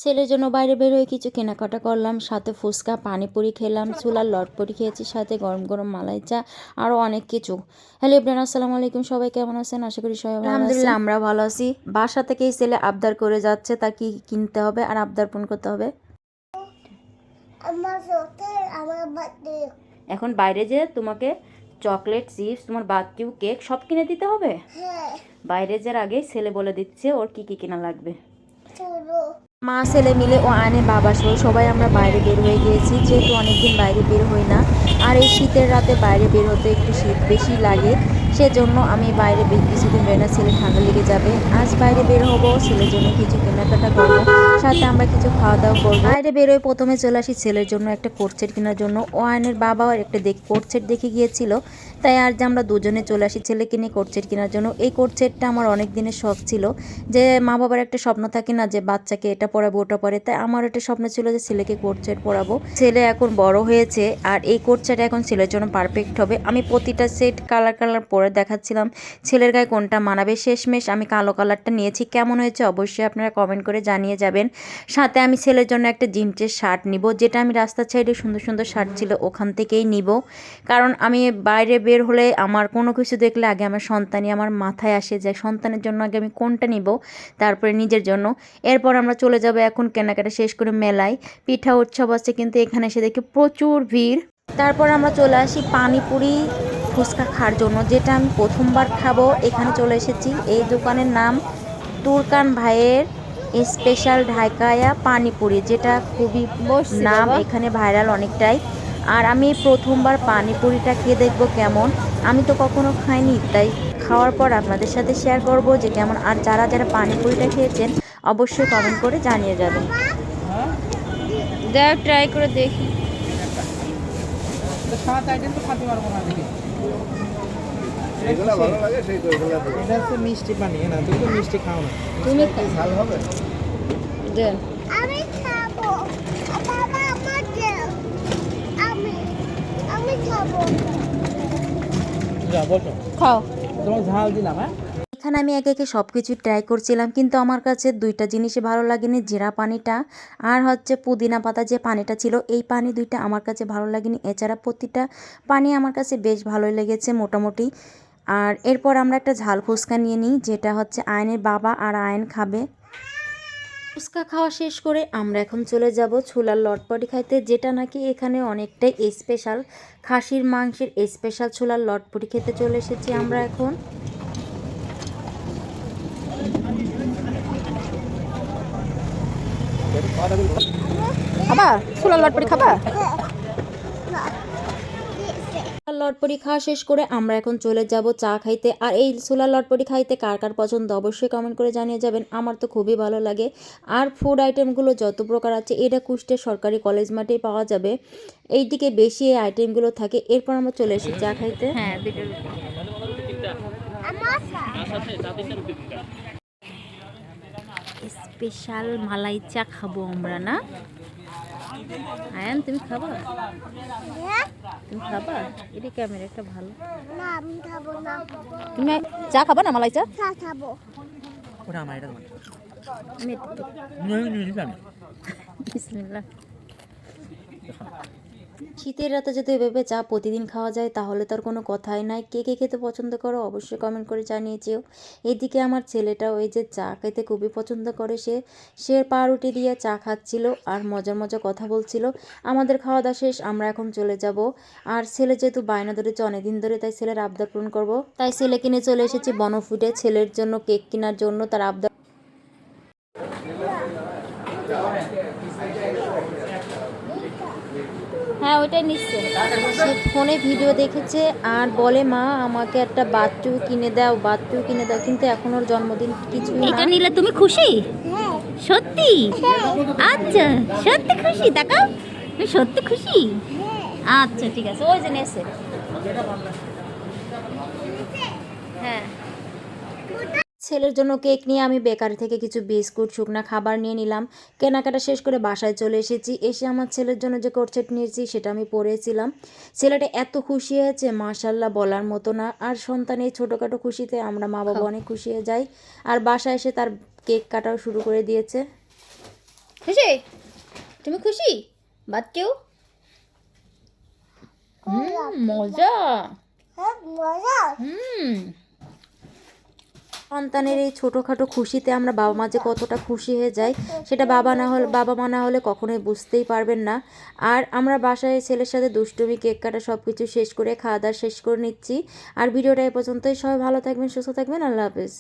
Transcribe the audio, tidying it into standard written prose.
ছেলের জন্য বাইরে বের হয়ে কিছু কেনাকাটা করলাম, সাথে ফুচকা, পানিপুরি খেলাম, চুলার লটপটি খেয়েছি, সাথে গরম গরম মালাই চা, আরও অনেক কিছু। হ্যালো এভরিওয়ান, আসসালামু আলাইকুম। সবাই কেমন আছেন? আশা করি সবাই ভালো আছেন। আলহামদুলিল্লাহ আমরা ভালো আছি। বাসা থেকেই ছেলে আবদার করে যাচ্ছে, তার কি কিনতে হবে আর আবদার পূরণ করতে হবে। এখন বাইরে যে তোমাকে চকলেট, চিপস, তোমার বার্থডে কেক সব কিনে দিতে হবে। বাইরে যাওয়ার আগে ছেলে বলে দিচ্ছে ওর কি কি কেনা লাগবে। মা ছেলে মিলে ও আয়নের বাবা সহ সবাই আমরা বাইরে বের হয়ে গিয়েছি, যেহেতু অনেকদিন বাইরে বের হই না। আর এই শীতের রাতে বাইরে বের হতে একটু শীত বেশি লাগে, সেজন্য আমি বাইরে কিছুদিন বের না, ছেলে ঠান্ডা লেগে যাবে। আজ বাইরে বের হবো, ছেলের জন্য কিছু কেনাকাটা করবো, সাথে আমরা কিছু খাওয়া দাওয়া করবো। বাইরে বেরোয় প্রথমে চলে আসি ছেলের জন্য একটা কোট সেট কেনার জন্য। ও আয়নের বাবাও একটা কোট সেট দেখে গিয়েছিল, তাই আর যে আমরা দুজনে চলে আসি ছেলেকে নিয়ে কোট সেট কেনার জন্য। এই কোট সেটটা আমার অনেক দিনের শখ ছিল, যে মা বাবার একটা স্বপ্ন থাকে না যে বাচ্চাকে এটা পরাবো ওটা পরে, তাই আমার একটা স্বপ্ন ছিল যে ছেলেকে কোট সেট পরাবো। ছেলে এখন বড় হয়েছে আর এই কোট সেট এখন ছেলের জন্য পারফেক্ট হবে। আমি প্রতিটা সেট কালার কালার পরে দেখাচ্ছিলাম ছেলের গায়ে কোনটা মানাবে। শেষমেশ আমি কালো কালারটা নিয়েছি। কেমন হয়েছে অবশ্যই আপনারা কমেন্ট করে জানিয়ে যাবেন। সাথে আমি ছেলের জন্য একটা জিন্সের শার্ট নিব, যেটা আমি রাস্তার সাইডে সুন্দর সুন্দর শার্ট ছিল ওখান থেকেই নিব। কারণ আমি বাইরে বের হলে আমার কোনো কিছু দেখলে আগে আমার সন্তানই আমার মাথায় আসে, যে সন্তানের জন্য আগে আমি কোনটা নিব, তারপরে নিজের জন্য। এরপর আমরা চলে যাব এখন কেনাকাটা শেষ করে মেলায়। পিঠা উৎসব আছে, কিন্তু এখানে এসে দেখি প্রচুর ভিড়। তারপর আমরা চলে আসি পানিপুরি ফুচকা খাওয়ার জন্য, যেটা আমি প্রথমবার খাবো। এখানে চলে এসেছি, এই দোকানের নাম তুরকান ভাইয়ের স্পেশাল ঢাকায়া পানিপুরি, যেটা খুবই নাম এখানে ভাইরাল অনেকটাই। আর আমি প্রথমবার পানিপুরিটা খেয়ে দেখবো কেমন। আমি তো কখনো খাইনি, তাই খাওয়ার পর আপনাদের সাথে শেয়ার করব যে কেমন। আর যারা যারা পানিপুরিটা খেয়েছেন অবশ্যই কমেন্ট করে জানিয়ে যাবেন। দেখ ট্রাই করে দেখি। মিষ্টি পানি না, তুমি তো মিষ্টি খাও না। তুমি ঝাল হবে? দেন। আমি খাবো। বাবা আমার দাও। আমি আমি খাবো। যা বলো, খাও। তোমার ঝাল দিলাম। হ্যাঁ, এখানে আমি একে একে সব কিছু ট্রাই করছিলাম, কিন্তু আমার কাছে দুইটা জিনিসই ভালো লাগেনি, জিরা পানিটা আর হচ্ছে পুদিনা পাতা যে পানিটা ছিল, এই পানি দুইটা আমার কাছে ভালো লাগেনি। এছাড়া প্রতিটা পানি আমার কাছে বেশ ভালোই লেগেছে মোটামুটি। আর এরপর আমরা একটা ঝাল ফুচকা নিয়ে নিই, যেটা হচ্ছে আয়নের বাবা আর আয়ন খাবে। ফুচকা খাওয়া শেষ করে আমরা এখন চলে যাব ছোলার লটপটি খাইতে, যেটা নাকি এখানে অনেকটাই স্পেশাল। খাসির মাংসের স্পেশাল ছোলার লটপটি খেতে চলে এসেছি আমরা এখন। খাবা ছোলার লটপটি খাবা? লটপটি খাওয়া শেষ করে আমরা এখন চলে যাব চা খাইতে। আর এই ছোলার লটপটি খাইতে কার কার পছন্দ অবশ্যই কমেন্ট করে জানিয়ে যাবেন। আমার তো খুবই ভালো লাগে। আর ফুড আইটেমগুলো যত প্রকার আছে, এটা কুষ্টিয়া সরকারি কলেজ মাঠেই পাওয়া যাবে। এইদিকে বেশি এই আইটেমগুলো থাকে। এরপর আমরা চলে এসেছি চা খাইতে। হ্যাঁ, স্পেশাল মালাই চা খাবো আমরা না? আয়ান তুমি খাবা? তুমি খাবা? এটা ক্যামেরা একটা ভালো। না আমি খাবো না। তুমি চা খাবা না, মালাই চা? চা খাবো। ওটা আমার, এটা বিসমিল্লাহ। শীতের রাতে যদি এভাবে চা প্রতিদিন খাওয়া যায় তাহলে তার কোনো কথাই নাই। কে কে খেতে পছন্দ করো অবশ্যই কমেন্ট করে জানিয়েছেও। এদিকে আমার ছেলেটাও এই যে চা খেতে খুবই পছন্দ করে, সে পাউরুটি দিয়ে চা খাচ্ছিল আর মজার মজার কথা বলছিল। আমাদের খাওয়া দাওয়া শেষ, আমরা এখন চলে যাব। আর ছেলে যেহেতু বায়না ধরেছে অনেকদিন ধরে, তাই ছেলের আবদার পূরণ করবো। তাই ছেলে কিনে চলে এসেছি বনফুডে ছেলের জন্য কেক কেনার জন্য, তার আবদার। হ্যাঁ ওইটাই নিচ্ছে। সে ফোনে ভিডিও দেখেছে আর বলে মা আমাকে একটা বাচ্চু কিনে দাও, বাচ্চু কিনে দাও, কিন্তু এখন ওর জন্মদিন কিছু না। এটা নিলে তুমি খুশি? হ্যাঁ। সত্যি? আচ্ছা সত্যি খুশি? তাকাও, তুমি সত্যি খুশি? আচ্ছা ঠিক আছে। ওই যে নেছে। হ্যাঁ, ছেলের জন্য কেক নিয়ে আমি বেকারি থেকে কিছু বিস্কুট শুকনা খাবার নিয়ে নিলাম। কেনাকাটা শেষ করে বাসায় চলে এসেছি। এসে আমার ছেলের জন্য যে কোট সেট নিয়েছি সেটা আমি পরেছিলাম। ছেলেটা এত খুশি হয়েছে মাশাল্লাহ বলার মতো না। আর সন্তান এই ছোটোখাটো খুশিতে আমরা মা বাবা অনেক খুশি হয়ে যাই। আর বাসায় এসে তার কেক কাটাও শুরু করে দিয়েছে। খুশি? তুমি খুশি? বাদ কেউ? মজা। হ্যাঁ মজা সন্তানের এই ছোটোখাটো খুশিতে আমরা বাবা মা যে কতটা খুশি হয়ে যাই সেটা বাবা মা না হলে কখনোই বুঝতেই পারবেন না। আর আমরা বাসায় ছেলের সাথে দুষ্টুমি, কেক কাটা সব কিছু শেষ করে খাওয়া দাওয়া শেষ করে নিচ্ছি। আর ভিডিওটা এ পর্যন্তই। সবাই ভালো থাকবেন, সুস্থ থাকবেন। আল্লাহ হাফেজ।